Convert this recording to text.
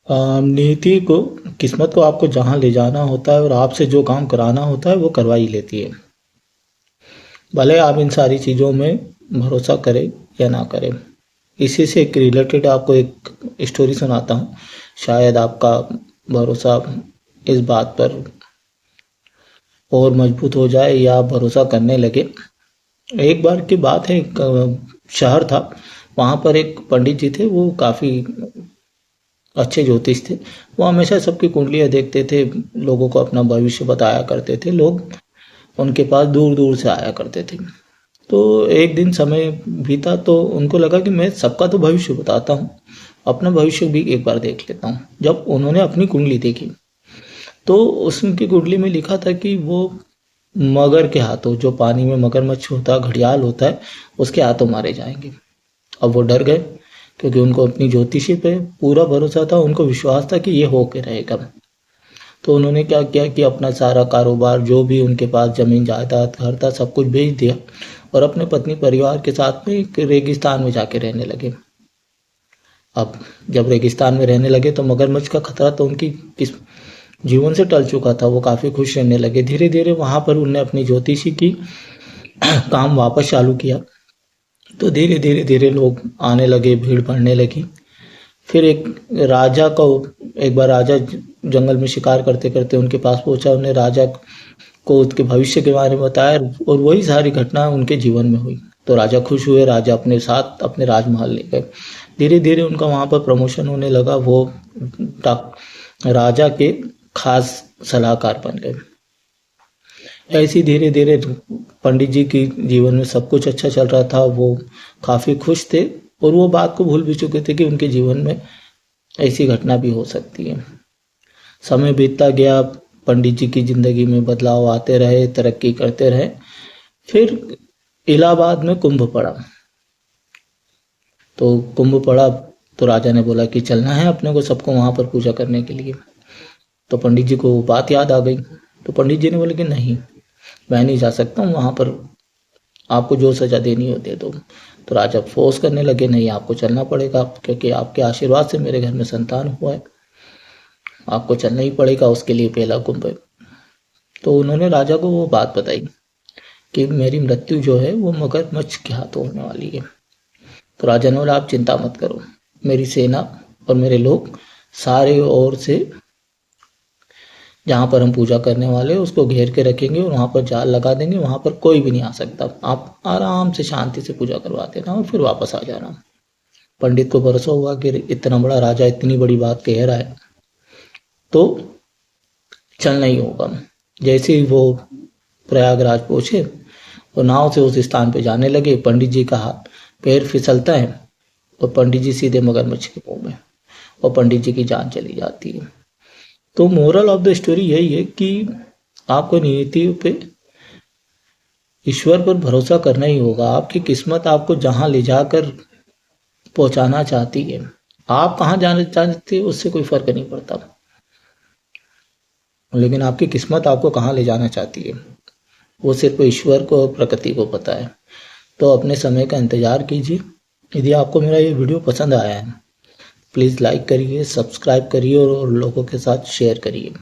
नीति को, किस्मत को आपको जहाँ ले जाना होता है और आपसे जो काम कराना होता है वो करवा ही लेती है, भले आप इन सारी चीज़ों में भरोसा करें या ना करें। इसी से एक रिलेटेड आपको एक स्टोरी सुनाता हूँ, शायद आपका भरोसा इस बात पर और मजबूत हो जाए या आप भरोसा करने लगे। एक बार की बात है, एक शहर था, वहाँ पर एक पंडित जी थे, वो काफ़ी अच्छे ज्योतिष थे। वो हमेशा सबकी कुंडलियाँ देखते थे, लोगों को अपना भविष्य बताया करते थे, लोग उनके पास दूर दूर से आया करते थे। तो एक दिन समय बीता तो उनको लगा कि मैं सबका तो भविष्य बताता हूँ, अपना भविष्य भी एक बार देख लेता हूँ। जब उन्होंने अपनी कुंडली देखी तो उसकी कुंडली में लिखा था कि वो मगर के हाथों, जो पानी में मगरमच्छ होता है, घड़ियाल होता है, उसके हाथों मारे जाएंगे। अब वो डर गए, क्योंकि उनको अपनी ज्योतिषी पे पूरा भरोसा था, उनको विश्वास था कि ये हो के रहेगा। तो उन्होंने क्या किया कि अपना सारा कारोबार, जो भी उनके पास जमीन जायदाद घर था, सब कुछ बेच दिया और अपने पत्नी परिवार के साथ में एक रेगिस्तान में जाके रहने लगे। अब जब रेगिस्तान में रहने लगे तो मगरमच्छ का खतरा तो उनकी किस जीवन से टल चुका था, वो काफ़ी खुश रहने लगे। धीरे धीरे वहाँ पर उनने अपनी ज्योतिषी की काम वापस चालू किया, तो धीरे धीरे धीरे लोग आने लगे, भीड़ बढ़ने लगी। फिर एक राजा को, एक बार राजा जंगल में शिकार करते करते उनके पास पहुंचा, उन्हें राजा को उसके भविष्य के बारे में बताया और वही सारी घटना उनके जीवन में हुई। तो राजा खुश हुए, राजा अपने साथ अपने राजमहल ले गए। धीरे धीरे उनका वहाँ पर प्रमोशन होने लगा, वो राजा के खास सलाहकार बन गए। ऐसी धीरे धीरे पंडित जी के जीवन में सब कुछ अच्छा चल रहा था, वो काफ़ी खुश थे और वो बात को भूल भी चुके थे कि उनके जीवन में ऐसी घटना भी हो सकती है। समय बीतता गया, पंडित जी की ज़िंदगी में बदलाव आते रहे, तरक्की करते रहे। फिर इलाहाबाद में कुंभ पड़ा, तो कुंभ पड़ा तो राजा ने बोला कि चलना है अपने को, सबको वहाँ पर पूजा करने के लिए। तो पंडित जी को बात याद आ गई, तो पंडित जी ने बोले कि नहीं, मैं नहीं जा सकता हूँ वहाँ पर, आपको जो सज़ा देनी हो दे दो। तो राजा फोर्स करने लगे, नहीं आपको चलना पड़ेगा, क्योंकि आपके आशीर्वाद से मेरे घर में संतान हुआ है, आपको चलना ही पड़ेगा, उसके लिए पहला कुंभ है। तो उन्होंने राजा को वो बात बताई कि मेरी मृत्यु जो है वो मगरमच्छ के हाथों होने वाली है। तो राजा ने बोला आप चिंता मत करो, मेरी सेना और मेरे लोग सारे ओर से जहाँ पर हम पूजा करने वाले हैं उसको घेर के रखेंगे और वहाँ पर जाल लगा देंगे, वहाँ पर कोई भी नहीं आ सकता, आप आराम से शांति से पूजा करवा देना और फिर वापस आ जाना। पंडित को भरोसा हुआ कि इतना बड़ा राजा इतनी बड़ी बात कह रहा है तो चलना ही होगा। जैसे ही वो प्रयागराज पहुंचे और नाव से उस स्थान पे जाने लगे, पंडित जी का पैर फिसलता है और पंडित जी सीधे मगरमच्छ के मुंह में, और पंडित जी की जान चली जाती है। तो मोरल ऑफ द स्टोरी यही है कि आपको नियति पे, ईश्वर पर भरोसा करना ही होगा। आपकी किस्मत आपको जहां ले जाकर पहुंचाना चाहती है, आप कहाँ जाना चाहते हैं उससे कोई फर्क नहीं पड़ता, लेकिन आपकी किस्मत आपको कहाँ ले जाना चाहती है वो सिर्फ ईश्वर को और प्रकृति को पता है। तो अपने समय का इंतज़ार कीजिए। यदि आपको मेरा ये वीडियो पसंद आया है, प्लीज़ लाइक करिए, सब्सक्राइब करिए और लोगों के साथ शेयर करिए।